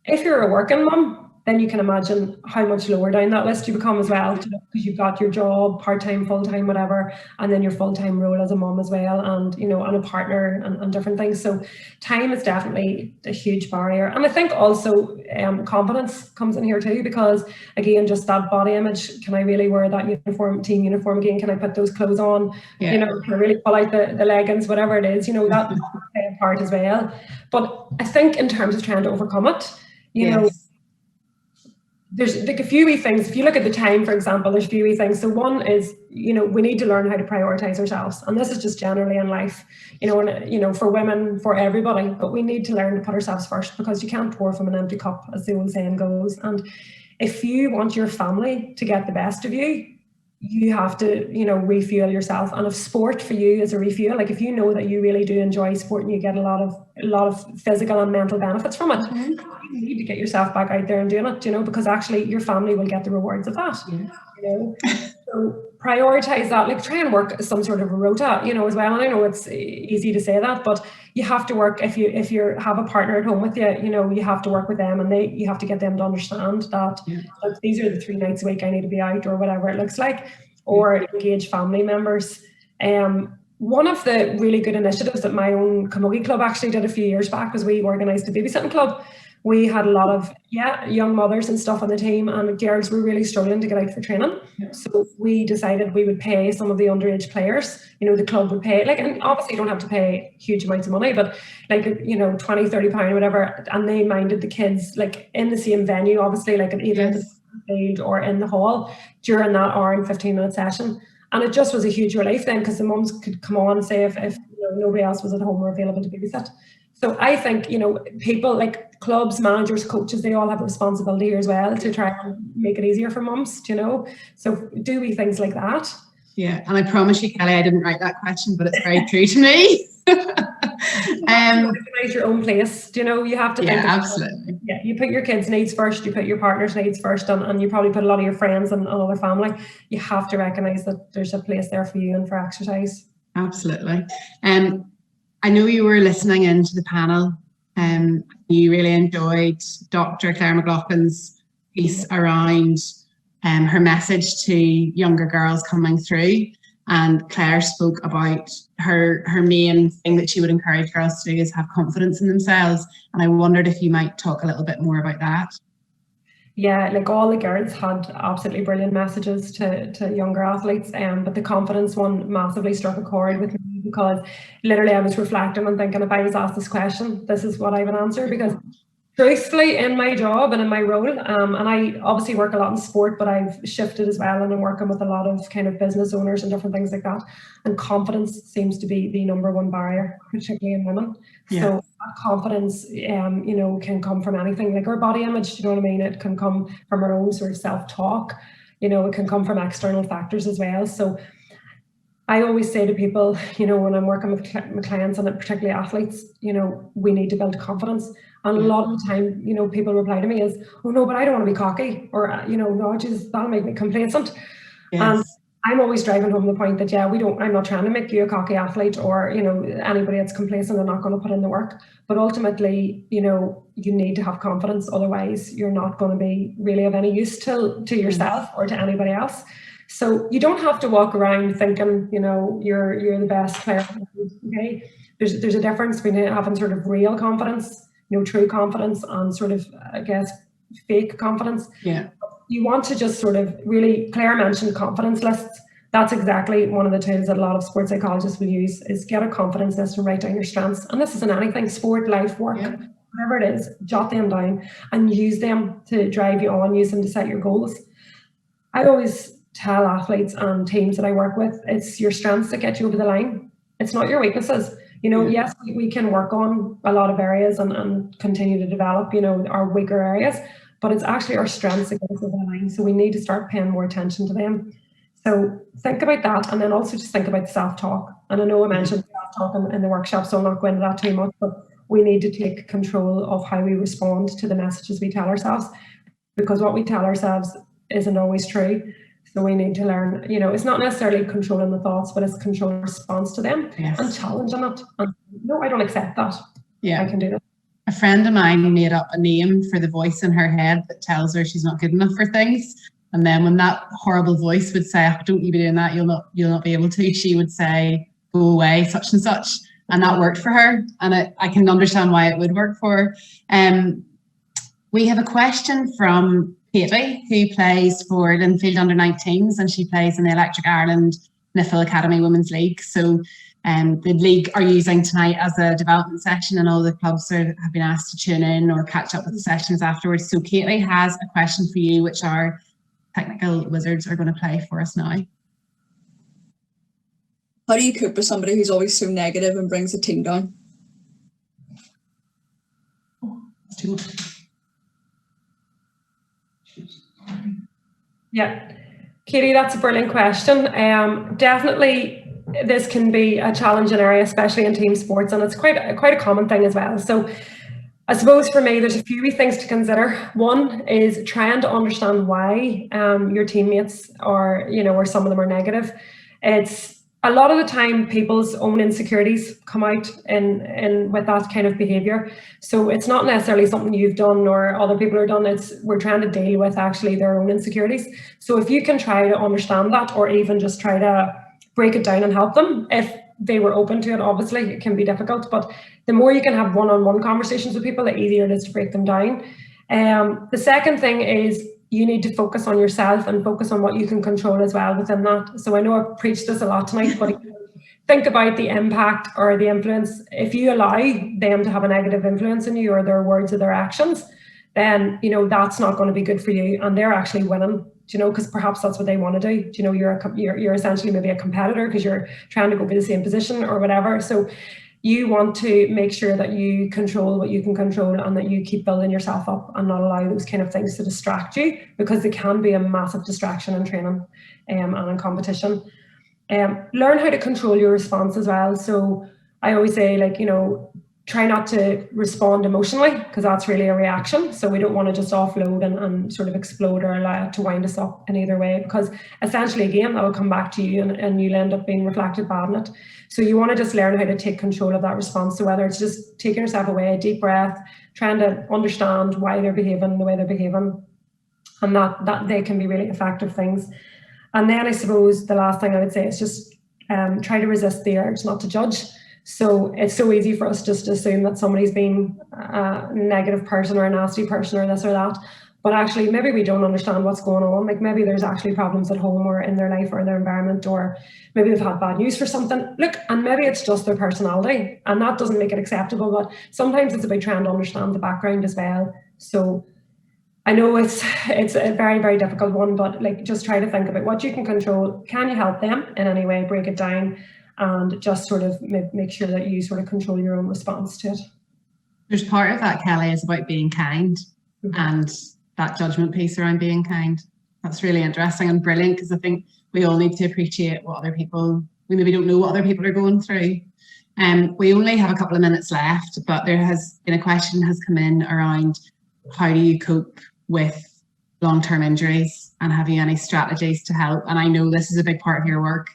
If you're a working mum, then you can imagine how much lower down that list you become as well, because you've got your job, part-time, full-time, whatever, and then your full-time role as a mum as well, and and a partner and different things. So time is definitely a huge barrier. And I think also confidence comes in here too, because again, just that body image, can I really wear that team uniform again? Can I put those clothes on? Yeah. Can I really pull out the leggings, whatever it is, that plays a part as well. But I think in terms of trying to overcome it, there's like a few wee things. If you look at the time, for example, there's a few wee things. So one is, we need to learn how to prioritize ourselves. And this is just generally in life, for women, for everybody, but we need to learn to put ourselves first, because you can't pour from an empty cup, as the old saying goes. And if you want your family to get the best of you, you have to, refuel yourself. And if sport for you is a refuel, like if you know that you really do enjoy sport and you get a lot of physical and mental benefits from it, you need to get yourself back out there and doing it, because actually your family will get the rewards of that. So prioritize that, like try and work some sort of a rota, as well. And I know it's easy to say that, but you have to work, if you have a partner at home with you, you have to work with them, and you have to get them to understand that like, these are the 3 nights a week I need to be out, or whatever it looks like, or engage family members. One of the really good initiatives that my own camogie club actually did a few years back was we organised a babysitting club. We had a lot of young mothers and stuff on the team, and girls were really struggling to get out for training. So we decided we would pay some of the underage players. The club would pay, and obviously you don't have to pay huge amounts of money, but £20, £30 or whatever, and they minded the kids in the same venue, obviously, either in the field or in the hall during that hour and 15-minute session. And it just was a huge relief then, because the mums could come on and say if nobody else was at home or available to babysit. So I think, people like clubs, managers, coaches, they all have a responsibility here as well to try and make it easier for mums, So do we things like that? Yeah, and I promise you, Kelley, I didn't write that question, but it's very true to me. Organize your own place, you have to think. Yeah, absolutely. Yeah, you put your kids' needs first, you put your partner's needs first, and you probably put a lot of your friends and other family. You have to recognize that there's a place there for you and for exercise. Absolutely. I know you were listening into the panel. You really enjoyed Dr. Claire McLaughlin's piece around her message to younger girls coming through. And Claire spoke about her main thing that she would encourage girls to do is have confidence in themselves. And I wondered if you might talk a little bit more about that. Yeah, like all the girls had absolutely brilliant messages to younger athletes, but the confidence one massively struck a chord with me, because literally I was reflecting and thinking, if I was asked this question, this is what I would answer. Because truthfully, in my job and in my role, and I obviously work a lot in sport, but I've shifted as well, and I'm working with a lot of kind of business owners and different things like that. And confidence seems to be the number one barrier, particularly in women. Yeah. So that confidence, you know, can come from anything, like our body image. You know what I mean? It can come from our own sort of self-talk. You know, it can come from external factors as well. So I always say to people, you know, when I'm working with my clients and particularly athletes, you know, we need to build confidence. And a lot of the time, you know, people reply to me is, oh no, but I don't want to be cocky, or, you know, no, geez, that'll make me complacent. Yes. And I'm always driving home the point that, yeah, I'm not trying to make you a cocky athlete, or, you know, anybody that's complacent and not going to put in the work. But ultimately, you know, you need to have confidence. Otherwise, you're not going to be really of any use to yourself or to anybody else. So you don't have to walk around thinking, you know, you're the best player. Okay, there's a difference between having sort of real confidence, you know, true confidence, and sort of, I guess, fake confidence. Yeah. You want to just sort of really, Claire mentioned confidence lists. That's exactly one of the tools that a lot of sports psychologists will use, is get a confidence list and write down your strengths. And this isn't anything, sport, life, work, whatever it is, jot them down and use them to drive you on, use them to set your goals. I always tell athletes and teams that I work with, it's your strengths that get you over the line. It's not your weaknesses. You know, yes, we can work on a lot of areas and continue to develop, you know, our weaker areas, but it's actually our strengths that get us over the line. So we need to start paying more attention to them. So think about that, and then also just think about self-talk. And I know I mentioned self-talk in the workshop, so I'll not go into that too much, but we need to take control of how we respond to the messages we tell ourselves, because what we tell ourselves isn't always true. So we need to learn, you know, it's not necessarily controlling the thoughts, but it's controlling response to them and challenging it. And no, I don't accept that. Yeah, I can do that. A friend of mine made up a name for the voice in her head that tells her she's not good enough for things. And then when that horrible voice would say, oh, don't you be doing that, you'll not be able to, she would say, go away, such and such. And that worked for her. And I can understand why it would work for her. We have a question from Katie, who plays for Linfield under-19s, and she plays in the Electric Ireland Nifl Academy Women's League. So the league are using tonight as a development session, and all the clubs have been asked to tune in or catch up with the sessions afterwards. So Katie has a question for you, which our technical wizards are going to play for us now. How do you cope with somebody who's always so negative and brings the team down? That's too much. Yeah, Katie, that's a brilliant question. Definitely, this can be a challenging area, especially in team sports, and it's quite a common thing as well. So I suppose for me, there's a few wee things to consider. One is trying to understand why your teammates are, you know, or some of them are negative. It's a lot of the time people's own insecurities come out in with that kind of behavior. So it's not necessarily something you've done or other people are done. We're trying to deal with actually their own insecurities. So if you can try to understand that, or even just try to break it down and help them, if they were open to it, obviously it can be difficult, but the more you can have one-on-one conversations with people, the easier it is to break them down. The second thing is you need to focus on yourself and focus on what you can control as well within that. So I know I've preached this a lot tonight, but think about the impact or the influence. If you allow them to have a negative influence on you, or their words or their actions, then, you know, that's not going to be good for you, and they're actually winning. You know, because perhaps that's what they want to do. You know, you're essentially maybe a competitor because you're trying to go for the same position or whatever. So you want to make sure that you control what you can control, and that you keep building yourself up and not allow those kind of things to distract you, because they can be a massive distraction in training and in competition. Learn how to control your response as well. So I always say, like, you know, try not to respond emotionally, because that's really a reaction. So we don't want to just offload and sort of explode or allow it to wind us up in either way, because essentially, again, that will come back to you and you'll end up being reflected bad on it. So you want to just learn how to take control of that response. So whether it's just taking yourself away, a deep breath, trying to understand why they're behaving the way they're behaving, and that they can be really effective things. And then I suppose the last thing I would say is just try to resist the urge not to judge. So it's so easy for us just to assume that somebody's been a negative person or a nasty person or this or that. But actually, maybe we don't understand what's going on. Like maybe there's actually problems at home or in their life or in their environment, or maybe they've had bad news for something. Look, and maybe it's just their personality, and that doesn't make it acceptable. But sometimes it's about trying to understand the background as well. So I know it's a very, very difficult one, but like just try to think about what you can control. Can you help them in any way? Break it down, and just sort of make sure that you sort of control your own response to it. There's part of that, Kelley, is about being kind, and that judgment piece around being kind. That's really interesting and brilliant, because I think we all need to appreciate what other people, we maybe don't know what other people are going through. We only have a couple of minutes left, but there has been a question has come in around how do you cope with long-term injuries, and have you any strategies to help? And I know this is a big part of your work.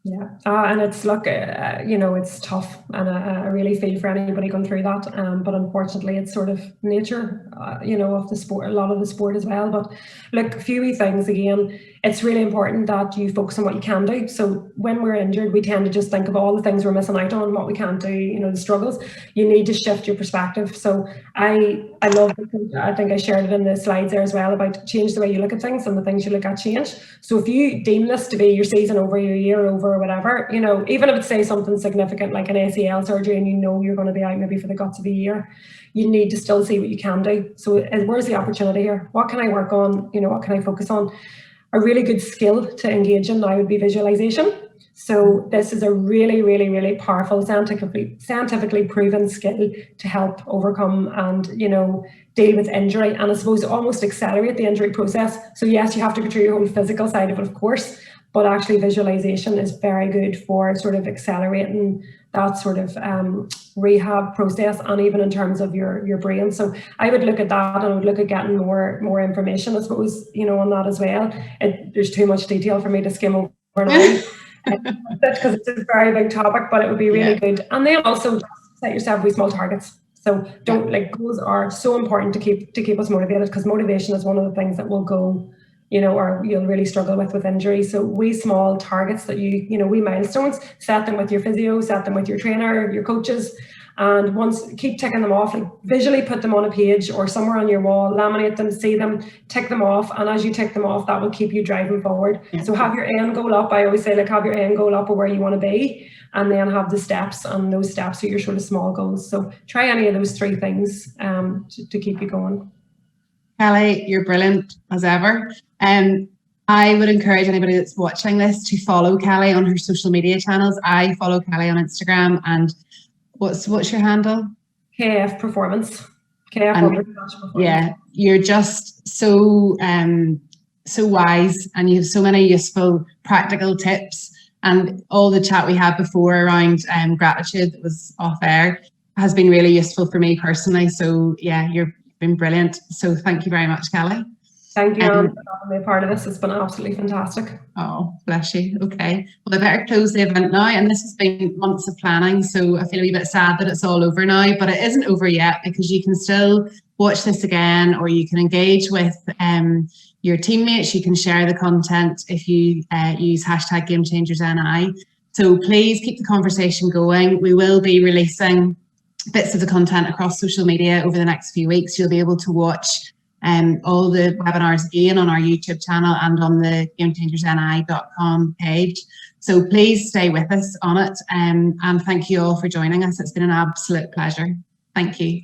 Yeah, and it's look, it's tough, and I really feel for anybody going through that. But unfortunately, it's sort of nature, of the sport, a lot of the sport as well. But look, a few wee things again. It's really important that you focus on what you can do. So when we're injured, we tend to just think of all the things we're missing out on, what we can't do, the struggles. You need to shift your perspective. So I love, I think I shared it in the slides there as well, about change the way you look at things, and the things you look at change. So if you deem this to be your season over, your year over, or whatever, even if it's say something significant like an ACL surgery, and you're going to be out maybe for the guts of a year, you need to still see what you can do. So where's the opportunity here? What can I work on? What can I focus on? A really good skill to engage in now would be visualization. So this is a really, really, really powerful, scientifically proven skill to help overcome and, deal with injury, and I suppose almost accelerate the injury process. So yes, you have to go through your whole physical side of it, of course, but actually visualization is very good for sort of accelerating that sort of rehab process, and even in terms of your brain. So I would look at that, and I would look at getting more information, I suppose, on that as well. There's too much detail for me to skim over now, because it's a very big topic, but it would be really good. And then also just set yourself with small targets. So goals are so important to keep us motivated, because motivation is one of the things that will go, or you'll really struggle with injury. So we small targets that we milestones, set them with your physio, set them with your trainer, your coaches, and keep ticking them off. Like visually put them on a page or somewhere on your wall, laminate them, see them, tick them off, and as you tick them off, that will keep you driving forward. So have your end goal up. I always say, have your end goal up or where you want to be, and then have the steps, and those steps are your sort of small goals. So try any of those three things to keep you going. Kelley, you're brilliant as ever. I would encourage anybody that's watching this to follow Kelley on her social media channels. I follow Kelley on Instagram, and what's your handle? KF Performance. Performance. Yeah, you're just so wise, and you have so many useful practical tips, and all the chat we had before around gratitude that was off air has been really useful for me personally. So yeah, you've been brilliant. So thank you very much, Kelley. Thank you, Anne, for having me a part of this. It's been absolutely fantastic. Oh, bless you. Okay. Well, I better close the event now. And this has been months of planning, so I feel a wee bit sad that it's all over now, but it isn't over yet, because you can still watch this again, or you can engage with your teammates. You can share the content if you use hashtag GameChangersNI. So please keep the conversation going. We will be releasing bits of the content across social media over the next few weeks. You'll be able to watch all the webinars again on our YouTube channel and on the GameChangersNI.com page. So please stay with us on it, and thank you all for joining us. It's been an absolute pleasure. Thank you.